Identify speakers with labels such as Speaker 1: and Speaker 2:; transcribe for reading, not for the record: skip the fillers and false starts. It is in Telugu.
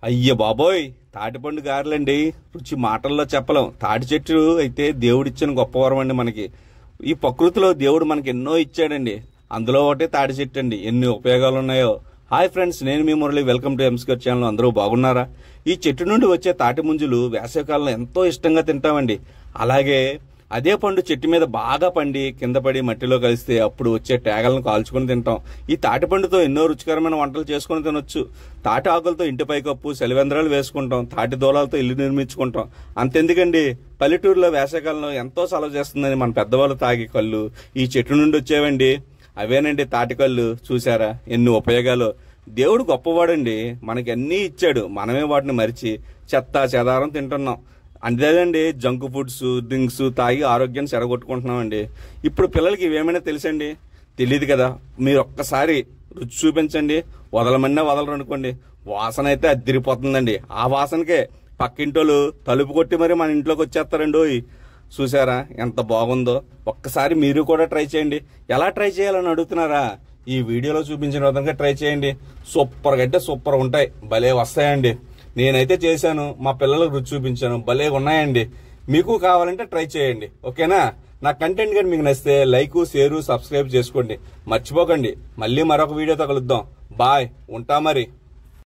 Speaker 1: అయ్య బాబోయ్, తాటిపండు గారెలండి. రుచి మాటల్లో చెప్పలేం. తాటి చెట్టు అయితే దేవుడిచ్చిన గొప్ప వరం అండి మనకి. ఈ ప్రకృతిలో దేవుడు మనకి ఎన్నో ఇచ్చాడండి. అందులో ఒకటే తాటి చెట్టు అండి. ఎన్ని ఉపయోగాలు ఉన్నాయో. హాయ్ ఫ్రెండ్స్, నేను మీ మురళి. వెల్కమ్ టు ఎంస్కర్ ఛానల్. అందరూ బాగున్నారా? ఈ చెట్టు నుండి వచ్చే తాటి ముంజులు వేసవికాలంలో ఎంతో ఇష్టంగా తింటామండి. అలాగే అదే పండు చెట్టు మీద బాగా పండి కింద పడి మట్టిలో కలిస్తే అప్పుడు వచ్చే తేగలను కాల్చుకొని తింటాం. ఈ తాటి పండుతో ఎన్నో రుచికరమైన వంటలు చేసుకుని తినొచ్చు. తాటి ఆకులతో ఇంటి పైకప్పు సెలవెంద్రాలు వేసుకుంటాం. తాటి దూలాలతో ఇల్లు నిర్మించుకుంటాం. అంతెందుకండి, పల్లెటూరులో వేసవికాలంలో ఎంతో సలవ చేస్తుందని మన పెద్దవాళ్ళు తాగే కళ్ళు ఈ చెట్టు నుండి వచ్చేవండి. అవేనండి తాటి కళ్ళు. చూసారా ఎన్ని ఉపయోగాలు. దేవుడు గొప్పవాడండి. మనకి అన్నీ ఇచ్చాడు. మనమే వాటిని మరిచి చెత్త చెదారం తింటున్నాం. అంతేదండి, జంక్ ఫుడ్స్ డ్రింక్స్ తాగి ఆరోగ్యాన్ని చెడగొట్టుకుంటున్నామండి. ఇప్పుడు పిల్లలకి ఇవేమైనా తెలుసండి? తెలియదు కదా. మీరు ఒక్కసారి రుచి చూపించండి, వదలమన్నా వదలరు అనుకోండి. వాసన అయితే అద్దిరిపోతుందండి. ఆ వాసనకే పక్కింటోళ్ళు తలుపు కొట్టి మరి మన ఇంట్లోకి వచ్చేస్తారండి. చూసారా ఎంత బాగుందో. ఒక్కసారి మీరు కూడా ట్రై చేయండి. ఎలా ట్రై చేయాలని అడుగుతున్నారా? ఈ వీడియోలో చూపించిన విధంగా ట్రై చేయండి. సూపర్గా అంటే సూపర్ ఉంటాయి. భలే వస్తాయండి. నేనైతే చేశాను, మా పిల్లలకు రుచి చూపించాను. భలే ఉన్నాయండి. మీకు కావాలంటే ట్రై చేయండి. ఓకేనా? నా కంటెంట్ కానీ మీకు నచ్చితే లైక్, షేర్, సబ్స్క్రైబ్ చేసుకోండి. మర్చిపోకండి. మళ్ళీ మరొక వీడియోతో కలుద్దాం. బాయ్. ఉంటా మరి.